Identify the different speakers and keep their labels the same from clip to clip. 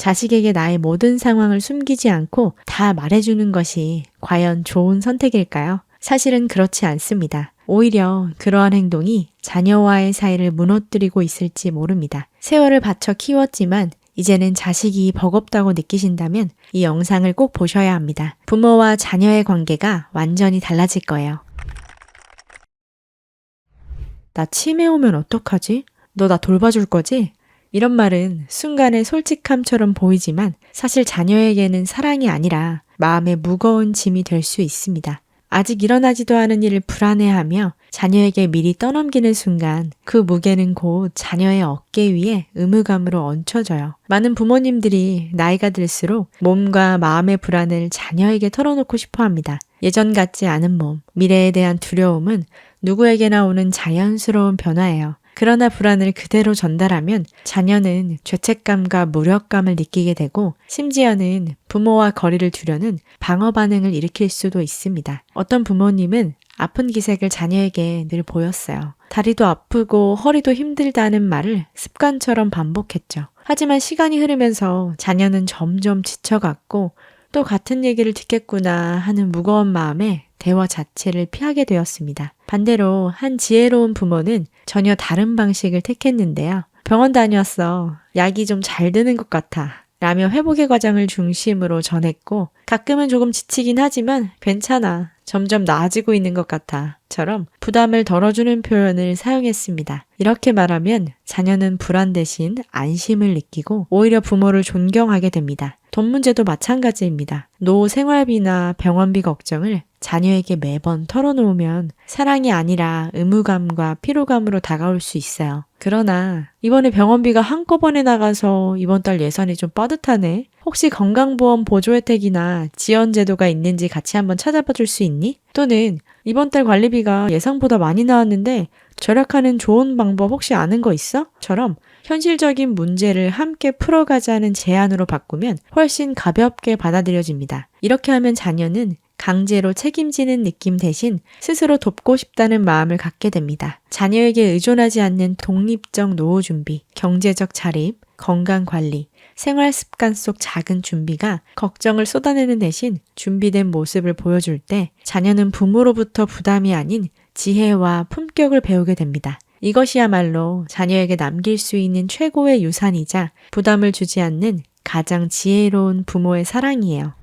Speaker 1: 자식에게 나의 모든 상황을 숨기지 않고 다 말해주는 것이 과연 좋은 선택일까요? 사실은 그렇지 않습니다. 오히려 그러한 행동이 자녀와의 사이를 무너뜨리고 있을지 모릅니다. 세월을 바쳐 키웠지만 이제는 자식이 버겁다고 느끼신다면 이 영상을 꼭 보셔야 합니다. 부모와 자녀의 관계가 완전히 달라질 거예요. 나 치매 오면 어떡하지? 너 나 돌봐줄 거지? 이런 말은 순간의 솔직함처럼 보이지만 사실 자녀에게는 사랑이 아니라 마음의 무거운 짐이 될 수 있습니다. 아직 일어나지도 않은 일을 불안해하며 자녀에게 미리 떠넘기는 순간 그 무게는 곧 자녀의 어깨 위에 의무감으로 얹혀져요. 많은 부모님들이 나이가 들수록 몸과 마음의 불안을 자녀에게 털어놓고 싶어 합니다. 예전 같지 않은 몸, 미래에 대한 두려움은 누구에게나 오는 자연스러운 변화예요. 그러나 불안을 그대로 전달하면 자녀는 죄책감과 무력감을 느끼게 되고 심지어는 부모와 거리를 두려는 방어 반응을 일으킬 수도 있습니다. 어떤 부모님은 아픈 기색을 자녀에게 늘 보였어요. 다리도 아프고 허리도 힘들다는 말을 습관처럼 반복했죠. 하지만 시간이 흐르면서 자녀는 점점 지쳐갔고 또 같은 얘기를 듣겠구나 하는 무거운 마음에 대화 자체를 피하게 되었습니다. 반대로 한 지혜로운 부모는 전혀 다른 방식을 택했는데요. 병원 다녀왔어. 약이 좀 잘 드는 것 같아. 라며 회복의 과정을 중심으로 전했고 가끔은 조금 지치긴 하지만 괜찮아. 점점 나아지고 있는 것 같아. 처럼 부담을 덜어주는 표현을 사용했습니다. 이렇게 말하면 자녀는 불안 대신 안심을 느끼고 오히려 부모를 존경하게 됩니다. 돈 문제도 마찬가지입니다. 노후 생활비나 병원비 걱정을 자녀에게 매번 털어놓으면 사랑이 아니라 의무감과 피로감으로 다가올 수 있어요. 그러나 이번에 병원비가 한꺼번에 나가서 이번 달 예산이 좀 빠듯하네. 혹시 건강보험 보조 혜택이나 지원 제도가 있는지 같이 한번 찾아봐 줄 수 있니? 또는 이번 달 관리비가 예상보다 많이 나왔는데 절약하는 좋은 방법 혹시 아는 거 있어? 처럼 현실적인 문제를 함께 풀어가자는 제안으로 바꾸면 훨씬 가볍게 받아들여집니다. 이렇게 하면 자녀는 강제로 책임지는 느낌 대신 스스로 돕고 싶다는 마음을 갖게 됩니다. 자녀에게 의존하지 않는 독립적 노후 준비, 경제적 자립, 건강 관리, 생활 습관 속 작은 준비가 걱정을 쏟아내는 대신 준비된 모습을 보여줄 때 자녀는 부모로부터 부담이 아닌 지혜와 품격을 배우게 됩니다. 이것이야말로 자녀에게 남길 수 있는 최고의 유산이자 부담을 주지 않는 가장 지혜로운 부모의 사랑이에요.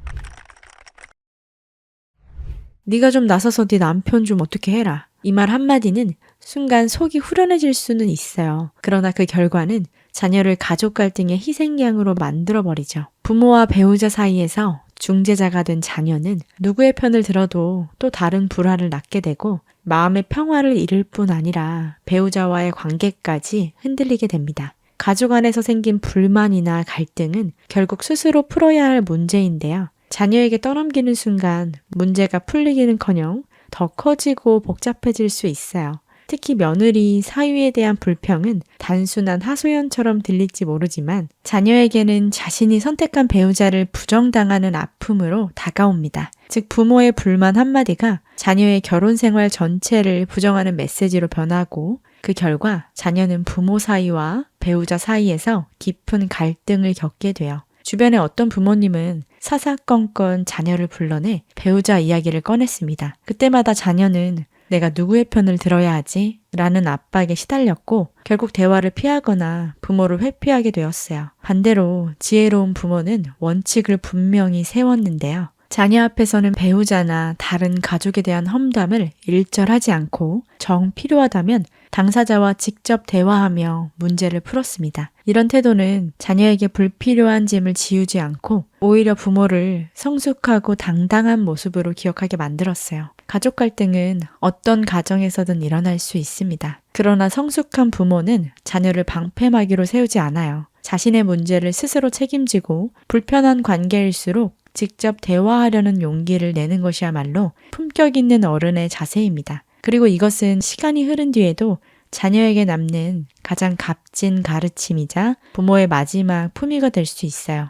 Speaker 1: 네가 좀 나서서 네 남편 좀 어떻게 해라. 이 말 한마디는 순간 속이 후련해질 수는 있어요. 그러나 그 결과는 자녀를 가족 갈등의 희생양으로 만들어버리죠. 부모와 배우자 사이에서 중재자가 된 자녀는 누구의 편을 들어도 또 다른 불화를 낳게 되고 마음의 평화를 잃을 뿐 아니라 배우자와의 관계까지 흔들리게 됩니다. 가족 안에서 생긴 불만이나 갈등은 결국 스스로 풀어야 할 문제인데요. 자녀에게 떠넘기는 순간 문제가 풀리기는커녕 더 커지고 복잡해질 수 있어요. 특히 며느리, 사위에 대한 불평은 단순한 하소연처럼 들릴지 모르지만 자녀에게는 자신이 선택한 배우자를 부정당하는 아픔으로 다가옵니다. 즉 부모의 불만 한마디가 자녀의 결혼 생활 전체를 부정하는 메시지로 변하고 그 결과 자녀는 부모 사이와 배우자 사이에서 깊은 갈등을 겪게 돼요. 주변의 어떤 부모님은 사사건건 자녀를 불러내 배우자 이야기를 꺼냈습니다. 그때마다 자녀는 내가 누구의 편을 들어야 하지? 라는 압박에 시달렸고 결국 대화를 피하거나 부모를 회피하게 되었어요. 반대로 지혜로운 부모는 원칙을 분명히 세웠는데요. 자녀 앞에서는 배우자나 다른 가족에 대한 험담을 일절하지 않고 정 필요하다면 당사자와 직접 대화하며 문제를 풀었습니다. 이런 태도는 자녀에게 불필요한 짐을 지우지 않고 오히려 부모를 성숙하고 당당한 모습으로 기억하게 만들었어요. 가족 갈등은 어떤 가정에서든 일어날 수 있습니다. 그러나 성숙한 부모는 자녀를 방패막이로 세우지 않아요. 자신의 문제를 스스로 책임지고 불편한 관계일수록 직접 대화하려는 용기를 내는 것이야말로 품격 있는 어른의 자세입니다. 그리고 이것은 시간이 흐른 뒤에도 자녀에게 남는 가장 값진 가르침이자 부모의 마지막 품위가 될 수 있어요.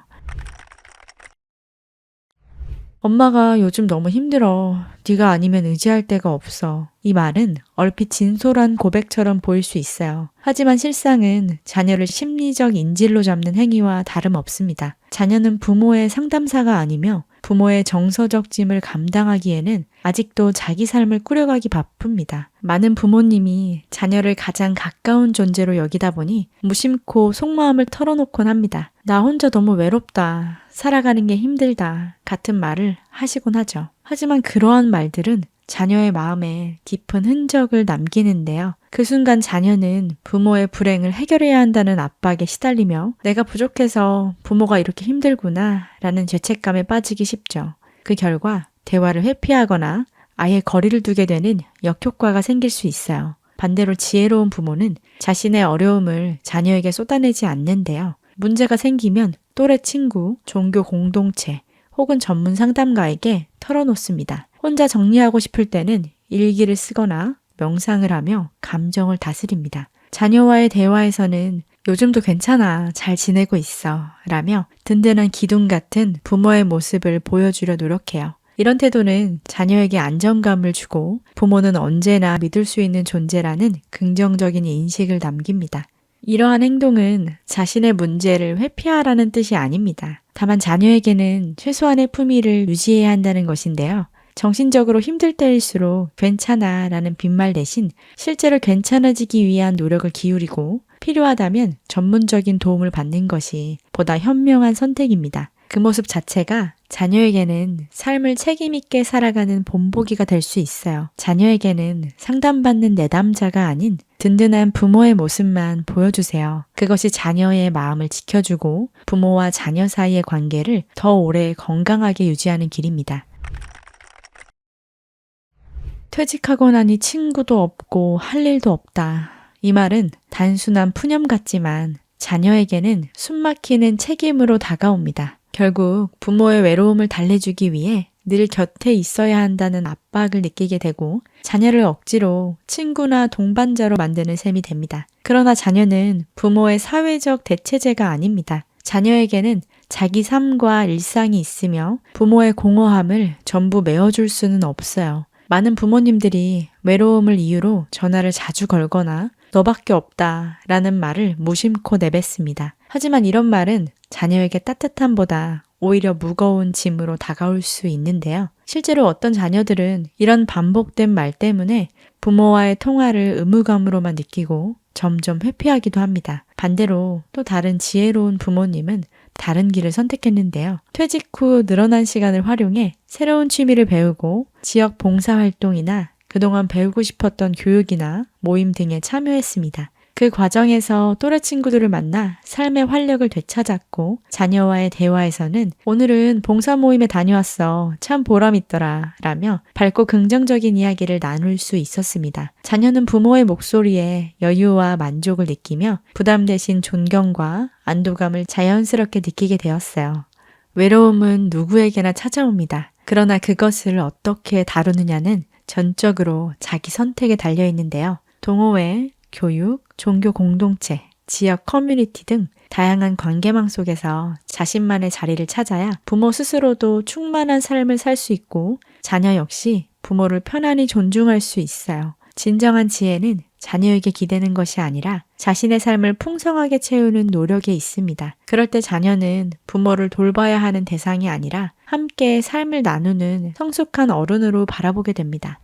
Speaker 1: 엄마가 요즘 너무 힘들어. 네가 아니면 의지할 데가 없어. 이 말은 얼핏 진솔한 고백처럼 보일 수 있어요. 하지만 실상은 자녀를 심리적 인질로 잡는 행위와 다름없습니다. 자녀는 부모의 상담사가 아니며 부모의 정서적 짐을 감당하기에는 아직도 자기 삶을 꾸려가기 바쁩니다. 많은 부모님이 자녀를 가장 가까운 존재로 여기다 보니 무심코 속마음을 털어놓곤 합니다. 나 혼자 너무 외롭다. 살아가는 게 힘들다. 같은 말을 하시곤 하죠. 하지만 그러한 말들은 자녀의 마음에 깊은 흔적을 남기는데요. 그 순간 자녀는 부모의 불행을 해결해야 한다는 압박에 시달리며 내가 부족해서 부모가 이렇게 힘들구나 라는 죄책감에 빠지기 쉽죠. 그 결과 대화를 회피하거나 아예 거리를 두게 되는 역효과가 생길 수 있어요. 반대로 지혜로운 부모는 자신의 어려움을 자녀에게 쏟아내지 않는데요. 문제가 생기면 또래 친구, 종교 공동체 혹은 전문 상담가에게 털어놓습니다. 혼자 정리하고 싶을 때는 일기를 쓰거나 명상을 하며 감정을 다스립니다. 자녀와의 대화에서는 요즘도 괜찮아, 잘 지내고 있어 라며 든든한 기둥 같은 부모의 모습을 보여주려 노력해요. 이런 태도는 자녀에게 안정감을 주고 부모는 언제나 믿을 수 있는 존재라는 긍정적인 인식을 남깁니다. 이러한 행동은 자신의 문제를 회피하라는 뜻이 아닙니다. 다만 자녀에게는 최소한의 품위를 유지해야 한다는 것인데요. 정신적으로 힘들 때일수록 괜찮아 라는 빈말 대신 실제로 괜찮아지기 위한 노력을 기울이고 필요하다면 전문적인 도움을 받는 것이 보다 현명한 선택입니다. 그 모습 자체가 자녀에게는 삶을 책임있게 살아가는 본보기가 될 수 있어요. 자녀에게는 상담받는 내담자가 아닌 든든한 부모의 모습만 보여주세요. 그것이 자녀의 마음을 지켜주고 부모와 자녀 사이의 관계를 더 오래 건강하게 유지하는 길입니다. 퇴직하고 나니 친구도 없고 할 일도 없다. 이 말은 단순한 푸념 같지만 자녀에게는 숨막히는 책임으로 다가옵니다. 결국 부모의 외로움을 달래주기 위해 늘 곁에 있어야 한다는 압박을 느끼게 되고 자녀를 억지로 친구나 동반자로 만드는 셈이 됩니다. 그러나 자녀는 부모의 사회적 대체제가 아닙니다. 자녀에게는 자기 삶과 일상이 있으며 부모의 공허함을 전부 메워줄 수는 없어요. 많은 부모님들이 외로움을 이유로 전화를 자주 걸거나 너밖에 없다 라는 말을 무심코 내뱉습니다. 하지만 이런 말은 자녀에게 따뜻함보다 오히려 무거운 짐으로 다가올 수 있는데요. 실제로 어떤 자녀들은 이런 반복된 말 때문에 부모와의 통화를 의무감으로만 느끼고 점점 회피하기도 합니다. 반대로 또 다른 지혜로운 부모님은 다른 길을 선택했는데요. 퇴직 후 늘어난 시간을 활용해 새로운 취미를 배우고 지역 봉사활동이나 그동안 배우고 싶었던 교육이나 모임 등에 참여했습니다. 그 과정에서 또래 친구들을 만나 삶의 활력을 되찾았고 자녀와의 대화에서는 오늘은 봉사 모임에 다녀왔어. 참 보람있더라. 라며 밝고 긍정적인 이야기를 나눌 수 있었습니다. 자녀는 부모의 목소리에 여유와 만족을 느끼며 부담 대신 존경과 안도감을 자연스럽게 느끼게 되었어요. 외로움은 누구에게나 찾아옵니다. 그러나 그것을 어떻게 다루느냐는 전적으로 자기 선택에 달려 있는데요. 동호회, 교육, 종교 공동체, 지역 커뮤니티 등 다양한 관계망 속에서 자신만의 자리를 찾아야 부모 스스로도 충만한 삶을 살 수 있고 자녀 역시 부모를 편안히 존중할 수 있어요. 진정한 지혜는 자녀에게 기대는 것이 아니라 자신의 삶을 풍성하게 채우는 노력에 있습니다. 그럴 때 자녀는 부모를 돌봐야 하는 대상이 아니라 함께 삶을 나누는 성숙한 어른으로 바라보게 됩니다.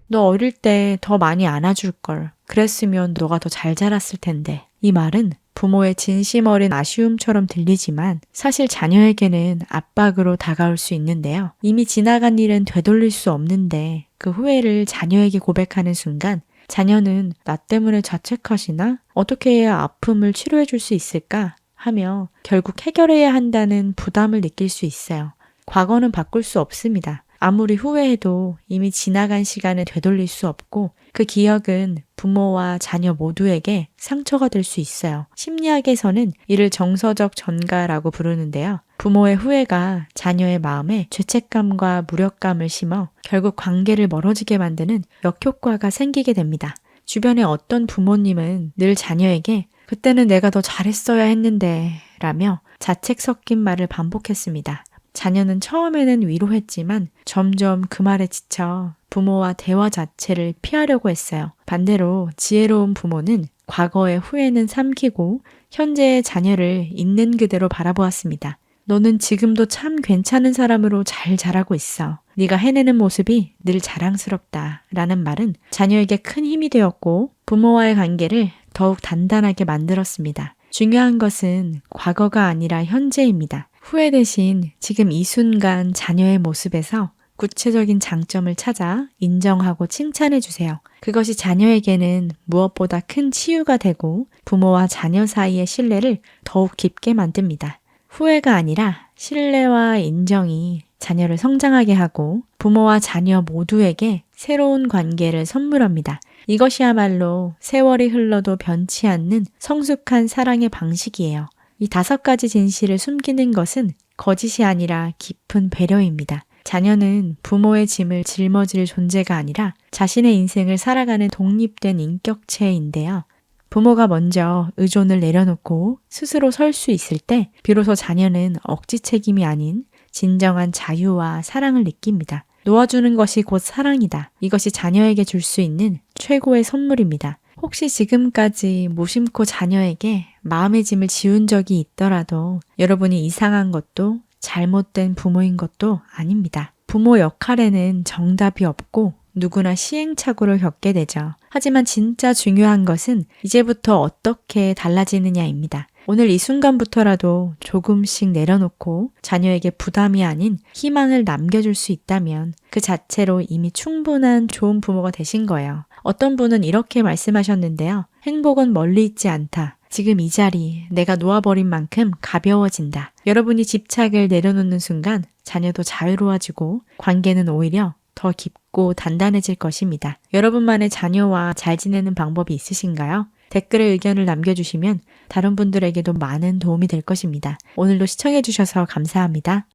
Speaker 1: 너 어릴 때 더 많이 안아줄걸. 그랬으면 너가 더 잘 자랐을 텐데. 이 말은 부모의 진심 어린 아쉬움처럼 들리지만 사실 자녀에게는 압박으로 다가올 수 있는데요. 이미 지나간 일은 되돌릴 수 없는데 그 후회를 자녀에게 고백하는 순간 자녀는 나 때문에 자책하시나? 어떻게 해야 아픔을 치료해 줄 수 있을까? 하며 결국 해결해야 한다는 부담을 느낄 수 있어요. 과거는 바꿀 수 없습니다. 아무리 후회해도 이미 지나간 시간을 되돌릴 수 없고 그 기억은 부모와 자녀 모두에게 상처가 될 수 있어요. 심리학에서는 이를 정서적 전가라고 부르는데요. 부모의 후회가 자녀의 마음에 죄책감과 무력감을 심어 결국 관계를 멀어지게 만드는 역효과가 생기게 됩니다. 주변의 어떤 부모님은 늘 자녀에게 그때는 내가 더 잘했어야 했는데 라며 자책 섞인 말을 반복했습니다. 자녀는 처음에는 위로했지만 점점 그 말에 지쳐 부모와 대화 자체를 피하려고 했어요. 반대로 지혜로운 부모는 과거의 후회는 삼키고 현재의 자녀를 있는 그대로 바라보았습니다. 너는 지금도 참 괜찮은 사람으로 잘 자라고 있어. 네가 해내는 모습이 늘 자랑스럽다 라는 말은 자녀에게 큰 힘이 되었고 부모와의 관계를 더욱 단단하게 만들었습니다. 중요한 것은 과거가 아니라 현재입니다. 후회 대신 지금 이 순간 자녀의 모습에서 구체적인 장점을 찾아 인정하고 칭찬해 주세요. 그것이 자녀에게는 무엇보다 큰 치유가 되고 부모와 자녀 사이의 신뢰를 더욱 깊게 만듭니다. 후회가 아니라 신뢰와 인정이 자녀를 성장하게 하고 부모와 자녀 모두에게 새로운 관계를 선물합니다. 이것이야말로 세월이 흘러도 변치 않는 성숙한 사랑의 방식이에요. 이 5가지 진실을 숨기는 것은 거짓이 아니라 깊은 배려입니다. 자녀는 부모의 짐을 짊어질 존재가 아니라 자신의 인생을 살아가는 독립된 인격체인데요. 부모가 먼저 의존을 내려놓고 스스로 설 수 있을 때 비로소 자녀는 억지 책임이 아닌 진정한 자유와 사랑을 느낍니다. 놓아주는 것이 곧 사랑이다. 이것이 자녀에게 줄 수 있는 최고의 선물입니다. 혹시 지금까지 무심코 자녀에게 마음의 짐을 지운 적이 있더라도 여러분이 이상한 것도 잘못된 부모인 것도 아닙니다. 부모 역할에는 정답이 없고 누구나 시행착오를 겪게 되죠. 하지만 진짜 중요한 것은 이제부터 어떻게 달라지느냐입니다. 오늘 이 순간부터라도 조금씩 내려놓고 자녀에게 부담이 아닌 희망을 남겨줄 수 있다면 그 자체로 이미 충분한 좋은 부모가 되신 거예요. 어떤 분은 이렇게 말씀하셨는데요. 행복은 멀리 있지 않다. 지금 이 자리 내가 놓아버린 만큼 가벼워진다. 여러분이 집착을 내려놓는 순간 자녀도 자유로워지고 관계는 오히려 더 깊고 단단해질 것입니다. 여러분만의 자녀와 잘 지내는 방법이 있으신가요? 댓글에 의견을 남겨주시면 다른 분들에게도 많은 도움이 될 것입니다. 오늘도 시청해주셔서 감사합니다.